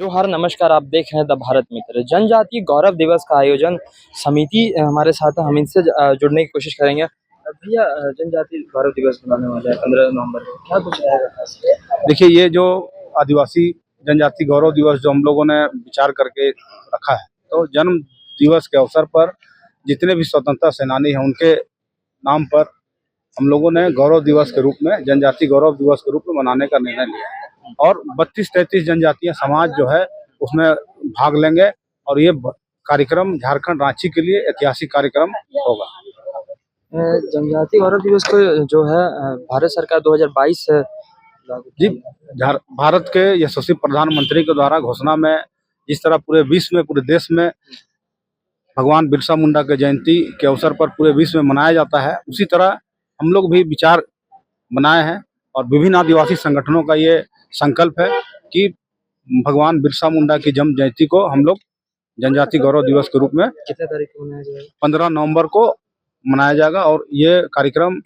जोहार नमस्कार, आप देख रहे हैं द भारत मित्र। जनजातीय गौरव दिवस का आयोजन समिति हमारे साथ है, हम इनसे जुड़ने की कोशिश करेंगे। भैया, जनजातीय गौरव दिवस मनाने वाले हैं 15 नवंबर को, क्या कुछ रहेगा खास? देखिए, ये जो आदिवासी जनजाति गौरव दिवस जो हम लोगों ने विचार करके रखा है, तो जन्म दिवस के अवसर पर जितने भी स्वतंत्रता सेनानी हैं उनके नाम पर हम लोगों ने गौरव दिवस के रूप में, जनजाति गौरव दिवस के रूप में मनाने का निर्णय लिया है। और 32-33 जनजातीय समाज जो है उसमें भाग लेंगे और ये कार्यक्रम झारखंड रांची के लिए ऐतिहासिक कार्यक्रम होगा। जनजातीय गौरव दिवस को जो है भारत सरकार 2022 से जी, भारत के यशस्वी प्रधानमंत्री के द्वारा घोषणा में जिस तरह पूरे विश्व में, पूरे देश में भगवान बिरसा मुंडा के जयंती के अवसर पर पूरे विश्व में मनाया जाता है, उसी तरह हम लोग भी विचार बनाए हैं और विभिन्न आदिवासी संगठनों का ये संकल्प है कि भगवान बिरसा मुंडा की जन्म जयंती को हम लोग जनजाति गौरव दिवस के रूप में कितने तारीख को मनाया जाएगा? 15 नवंबर को मनाया जाएगा और ये कार्यक्रम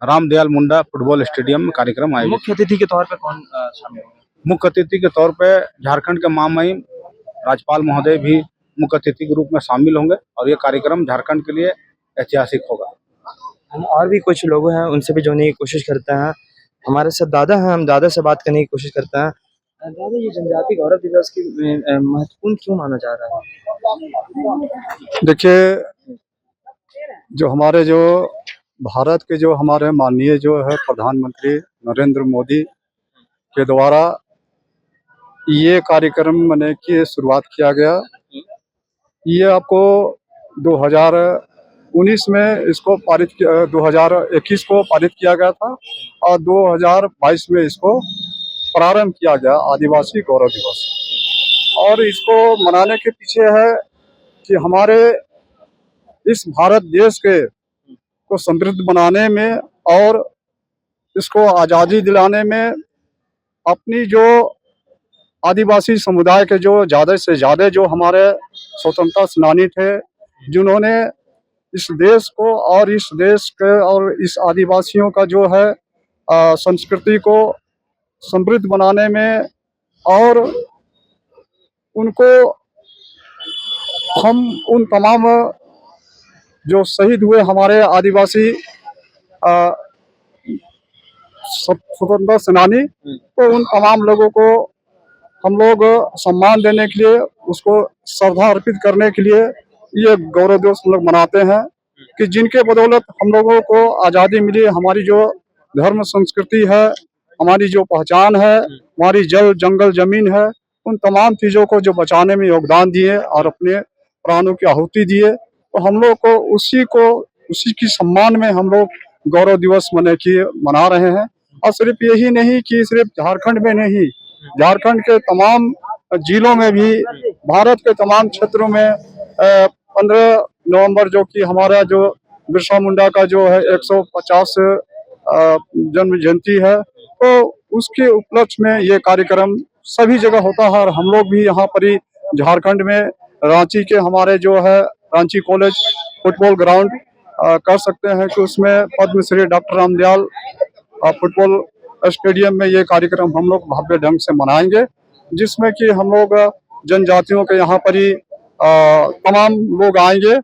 रामदयाल मुंडा फुटबॉल स्टेडियम में कार्यक्रम आयोजित। मुख्य अतिथि के तौर पर कौन शामिल होगा? मुख्य अतिथि के तौर पर झारखंड के महामहिम राज्यपाल महोदय भी मुख्य अतिथि के रूप में शामिल होंगे और ये कार्यक्रम झारखंड के लिए ऐतिहासिक होगा। हम और भी कुछ लोग हैं, उनसे भी जोड़ने की कोशिश करते हैं। हमारे साथ दादा हैं, हम दादा से बात करने की कोशिश करते हैं। दादा, ये जनजातीय गौरव दिवस की महत्वपूर्ण क्यों माना जा रहा है? देखिए, जो भारत के जो हमारे माननीय जो है प्रधानमंत्री नरेंद्र मोदी के द्वारा ये कार्यक्रम मैंने की शुरुआत किया गया। ये आपको 2019 में इसको पारित किया, 2021 को पारित किया गया था और 2022 में इसको प्रारंभ किया गया आदिवासी गौरव दिवस। और इसको मनाने के पीछे है कि हमारे इस भारत देश के को समृद्ध बनाने में और इसको आज़ादी दिलाने में अपनी जो आदिवासी समुदाय के जो ज़्यादा से ज़्यादा जो हमारे स्वतंत्रता सेनानी थे, जिन्होंने इस देश को और इस देश के और इस आदिवासियों का जो है संस्कृति को समृद्ध बनाने में और उनको हम उन तमाम जो शहीद हुए हमारे आदिवासी स्वतंत्रता सेनानी, तो उन तमाम लोगों को हम लोग सम्मान देने के लिए, उसको श्रद्धा अर्पित करने के लिए ये गौरव दिवस हम लोग मनाते हैं कि जिनके बदौलत हम लोगों को आज़ादी मिली। हमारी जो धर्म संस्कृति है, हमारी जो पहचान है, हमारी जल जंगल जमीन है, उन तमाम चीज़ों को जो बचाने में योगदान दिए और अपने प्राणों की आहुति दिए, तो हम लोग को उसी की सम्मान में हम लोग गौरव दिवस मना रहे हैं। और सिर्फ यही नहीं कि सिर्फ झारखंड में नहीं, झारखंड के तमाम जिलों में भी, भारत के तमाम क्षेत्रों में 15 नवंबर जो कि हमारा जो बिरसा मुंडा का जो है 150 जन्म जयंती है, तो उसके उपलक्ष्य में ये कार्यक्रम सभी जगह होता है। और हम लोग भी यहाँ पर ही झारखंड में रांची के हमारे जो है रांची कॉलेज फुटबॉल ग्राउंड कर सकते हैं कि उसमें Padmashri doctor Ramdayal football stadium में ये कार्यक्रम हम लोग भव्य ढंग से मनाएंगे, जिसमें कि हम लोग जनजातियों के यहाँ पर ही तमाम लोग आएंगे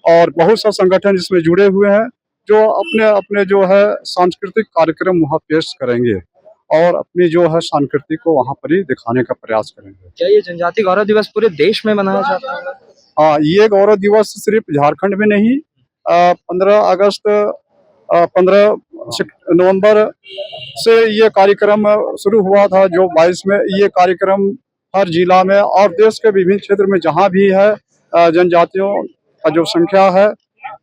और बहुत सा संगठन इसमें जुड़े हुए हैं जो अपने अपने जो है सांस्कृतिक कार्यक्रम वहाँ पेश करेंगे और अपनी जो है संस्कृति को वहाँ पर ही दिखाने का प्रयास करेंगे। क्या ये जनजातीय गौरव दिवस पूरे देश में मनाया जाता है? हाँ, ये गौरव दिवस सिर्फ झारखंड में नहीं, 15 नवंबर से ये कार्यक्रम शुरू हुआ था, जो 22 में ये कार्यक्रम हर जिला में और देश के विभिन्न क्षेत्र में जहाँ भी है जनजातियों का जो संख्या है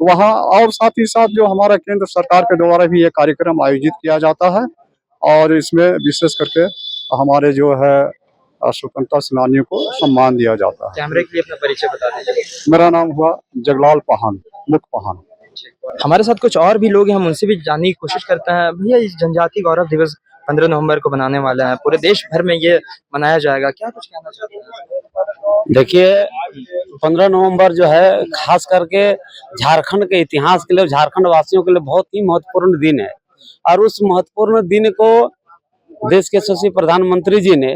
वहाँ, और साथ ही साथ जो हमारा केंद्र सरकार के द्वारा भी ये कार्यक्रम आयोजित किया जाता है। और इसमें विशेष करके हमारे जो है स्वतंत्रता सेनानियों को सम्मान दिया जाता है। कैमरे के लिए अपना परिचय बता दीजिए। मेरा नाम हुआ जगलाल पाहन, मुख पाहन। हमारे साथ कुछ और भी लोग हैं, हम उनसे भी जानने की कोशिश करते हैं। भैया, इस जनजातीय गौरव दिवस 15 नवंबर को बनाने वाले हैं, पूरे देश भर में ये मनाया जाएगा, क्या कुछ कहना चाहते हैं? देखिए, 15 नवंबर जो है खास करके झारखंड के इतिहास के लिए, झारखंड वासियों के लिए बहुत ही महत्वपूर्ण दिन है। और उस महत्वपूर्ण दिन को देश के यशस्वी प्रधानमंत्री जी ने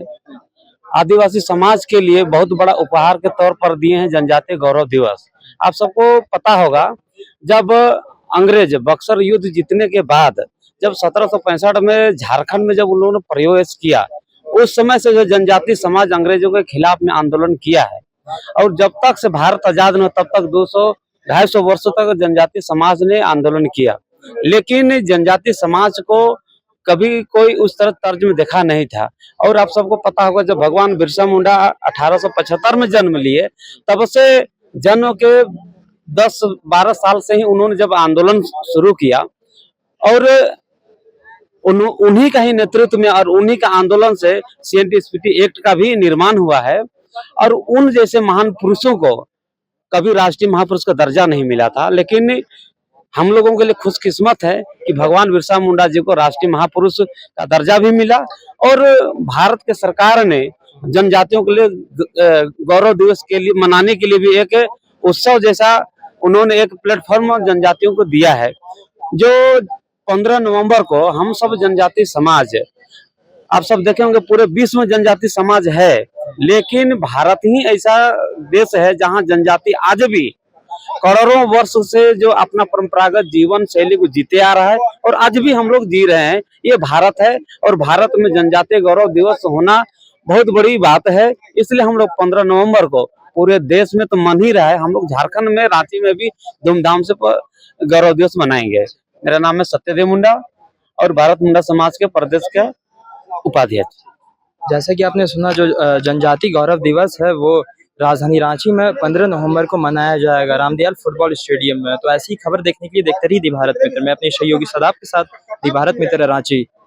आदिवासी समाज के लिए बहुत बड़ा उपहार के तौर पर दिए हैं जनजातीय गौरव दिवस। आप सबको पता होगा, जब अंग्रेज बक्सर युद्ध जीतने के बाद जब 1765 में झारखंड में जब उन्होंने प्रवेश किया, उस समय से जो जनजातीय समाज अंग्रेजों के खिलाफ में आंदोलन किया है। और जब तक से भारत आजाद न तब तक 200-250 वर्षों तक जनजातीय समाज ने आंदोलन किया, लेकिन जनजातीय समाज को कभी कोई उस तरह तर्ज में देखा नहीं था। और आप सबको पता होगा, जब भगवान बिरसा मुंडा 1875 में जन्म लिए, तब से जन्म के 10-12 साल से ही उन्होंने जब आंदोलन शुरू किया, और उन्हीं का ही नेतृत्व में और उन्हीं का आंदोलन से CNTSPT एक्ट का भी निर्माण हुआ है। और उन जैसे महान पुरुषों को कभी राष्ट्रीय महापुरुष का दर्जा नहीं मिला था, लेकिन हम लोगों के लिए खुशकिस्मत है कि भगवान बिरसा मुंडा जी को राष्ट्रीय महापुरुष का दर्जा भी मिला। और भारत के सरकार ने जनजातियों के लिए गौरव दिवस के लिए मनाने के लिए भी एक उत्सव जैसा उन्होंने एक प्लेटफॉर्म जनजातियों को दिया है, जो 15 नवंबर को हम सब जनजातीय समाज, आप सब देखे होंगे पूरे विश्व में जनजातीय समाज है, लेकिन भारत ही ऐसा देश है जहां जनजाति आज भी करोड़ों वर्ष से जो अपना परंपरागत जीवन शैली को जीते आ रहा है, और आज भी हम लोग जी रहे हैं। ये भारत है, और भारत में जनजातीय गौरव दिवस होना बहुत बड़ी बात है। इसलिए हम लोग 15 नवंबर को पूरे देश में तो मन ही रहा है, हम लोग झारखंड में रांची में भी धूमधाम से गौरव दिवस मनाएंगे। मेरा नाम है सत्यदेव मुंडा और भारत मुंडा समाज के प्रदेश के उपाध्यक्ष। जैसा कि आपने सुना, जो जनजाति गौरव दिवस है वो राजधानी रांची में 15 नवंबर को मनाया जाएगा, रामदयाल फुटबॉल स्टेडियम में। तो ऐसी खबर देखने के लिए देखते रहिए दी भारत मित्र। मैं अपने सहयोगी सदाब के साथ दी भारत मित्र, रांची।